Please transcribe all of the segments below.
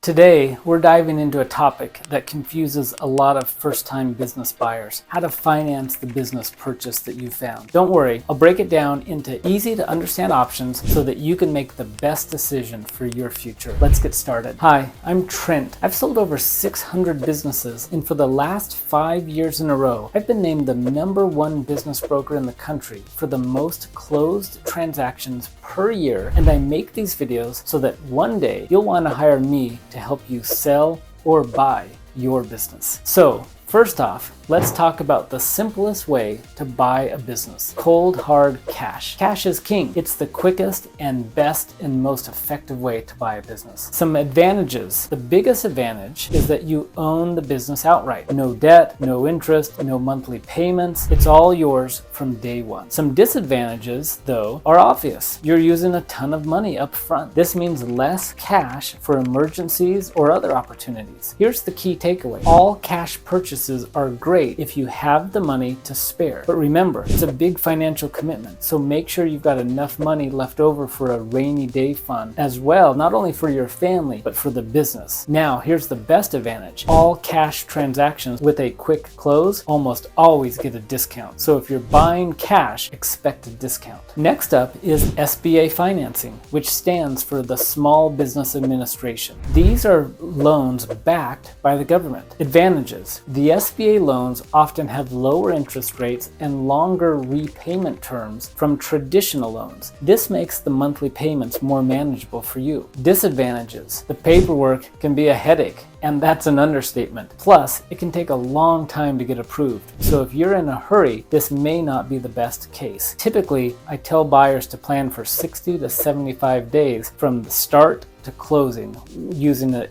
Today, we're diving into a topic that confuses a lot of first-time business buyers: how to finance the business purchase that you found. Don't worry, I'll break it down into easy-to-understand options so that you can make the best decision for your future. Let's get started. Hi, I'm Trent. I've sold over 600 businesses, and for the last 5 years in a row, I've been named the #1 business broker in the country for the most closed transactions per year, and I make these videos so that one day you'll want to hire me to help you sell or buy your business. So, first off, let's talk about the simplest way to buy a business: cold, hard cash. Cash is king. It's the quickest and best and most effective way to buy a business. Some advantages. The biggest advantage is that you own the business outright. No debt, no interest, no monthly payments. It's all yours from day one. Some disadvantages, though, are obvious. You're using a ton of money up front. This means less cash for emergencies or other opportunities. Here's the key takeaway: all cash purchases are great if you have the money to spare. But remember, it's a big financial commitment, so make sure you've got enough money left over for a rainy day fund as well, not only for your family, but for the business. Now, here's the best advantage: all cash transactions with a quick close almost always get a discount. So if you're buying cash, expect a discount. Next up is SBA financing, which stands for the Small Business Administration. These are loans backed by the government. Advantages: the SBA loans often have lower interest rates and longer repayment terms from traditional loans. This makes the monthly payments more manageable for you. Disadvantages: the paperwork can be a headache, and that's an understatement. Plus, it can take a long time to get approved. So if you're in a hurry, this may not be the best case. Typically, I tell buyers to plan for 60 to 75 days from the start to closing using a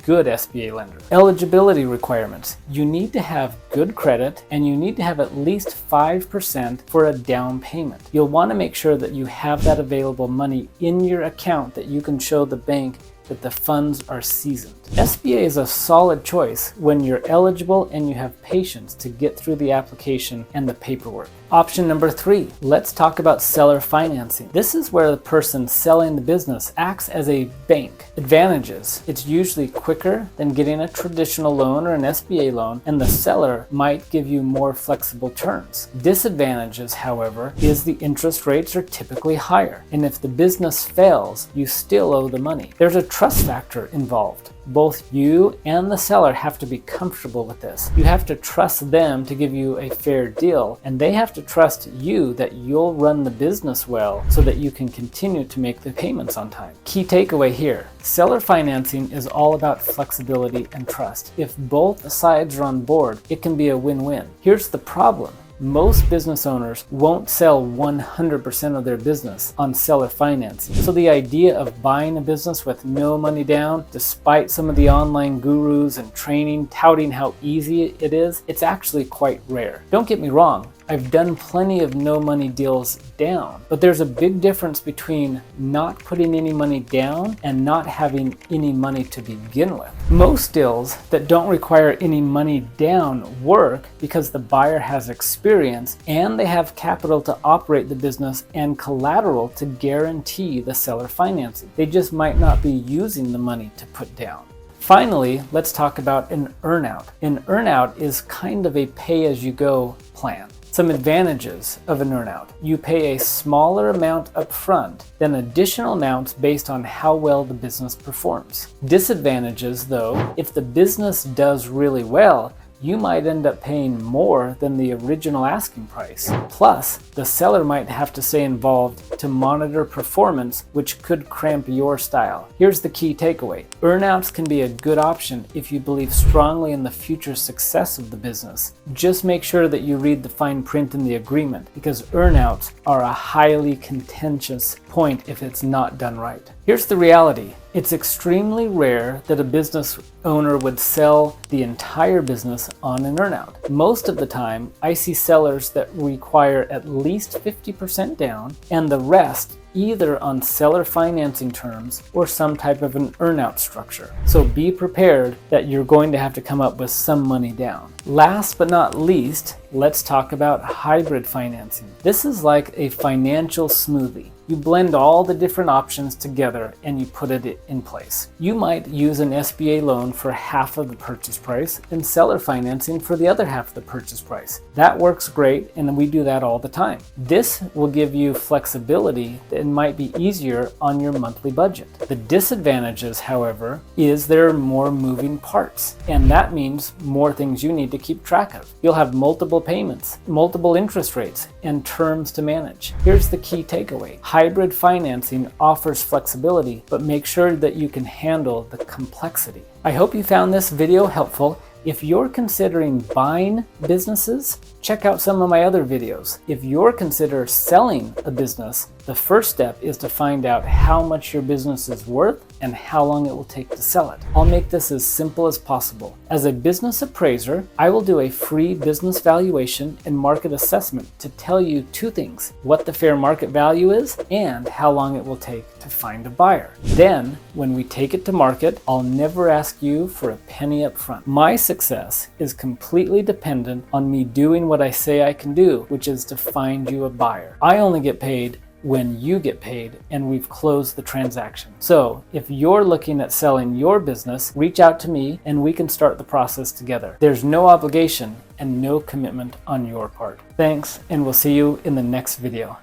good SBA lender. Eligibility requirements: you need to have good credit and you need to have at least 5% for a down payment. You'll want to make sure that you have that available money in your account that you can show the bank that the funds are seasoned. SBA is a solid choice when you're eligible and you have patience to get through the application and the paperwork. Option number 3, let's talk about seller financing. This is where the person selling the business acts as a bank. Advantages: it's usually quicker than getting a traditional loan or an SBA loan, and the seller might give you more flexible terms. Disadvantages, however, is the interest rates are typically higher, and if the business fails, you still owe the money. There's a trust factor involved. Both you and the seller have to be comfortable with this. You have to trust them to give you a fair deal, and they have to trust you that you'll run the business well so that you can continue to make the payments on time. Key takeaway here: seller financing is all about flexibility and trust. If both sides are on board, it can be a win-win. Here's the problem: most business owners won't sell 100% of their business on seller financing. So the idea of buying a business with no money down, despite some of the online gurus and training touting how easy it is, it's actually quite rare. Don't get me wrong, I've done plenty of no money deals down, but there's a big difference between not putting any money down and not having any money to begin with. Most deals that don't require any money down work because the buyer has experience and they have capital to operate the business and collateral to guarantee the seller financing. They just might not be using the money to put down. Finally, let's talk about an earnout. An earnout is kind of a pay-as-you-go plan. Some advantages of an earnout: you pay a smaller amount up front, then additional amounts based on how well the business performs. Disadvantages, though: if the business does really well, you might end up paying more than the original asking price. Plus, the seller might have to stay involved to monitor performance, which could cramp your style. Here's the key takeaway: earnouts can be a good option if you believe strongly in the future success of the business. Just make sure that you read the fine print in the agreement, because earnouts are a highly contentious point if it's not done right. Here's the reality: it's extremely rare that a business owner would sell the entire business on an earnout. Most of the time, I see sellers that require at least 50% down and the rest either on seller financing terms or some type of an earnout structure. So be prepared that you're going to have to come up with some money down. Last but not least, let's talk about hybrid financing. This is like a financial smoothie. You blend all the different options together and you put it in place. You might use an SBA loan for half of the purchase price and seller financing for the other half of the purchase price. That works great, and we do that all the time. This will give you flexibility that might be easier on your monthly budget. The disadvantages, however, is there are more moving parts, and that means more things you need to keep track of. You'll have multiple payments, multiple interest rates, and terms to manage. Here's the key takeaway. Hybrid financing offers flexibility, but make sure that you can handle the complexity. I hope you found this video helpful. If you're considering buying businesses, check out some of my other videos. If you're considering selling a business, the first step is to find out how much your business is worth and how long it will take to sell it. I'll make this as simple as possible. As a business appraiser, I will do a free business valuation and market assessment to tell you two things: what the fair market value is and how long it will take to find a buyer. Then, when we take it to market, I'll never ask you for a penny up front. My success is completely dependent on me doing what I say I can do, which is to find you a buyer. I only get paid when you get paid and we've closed the transaction. So if you're looking at selling your business, reach out to me and we can start the process together. There's no obligation and no commitment on your part. Thanks, and we'll see you in the next video.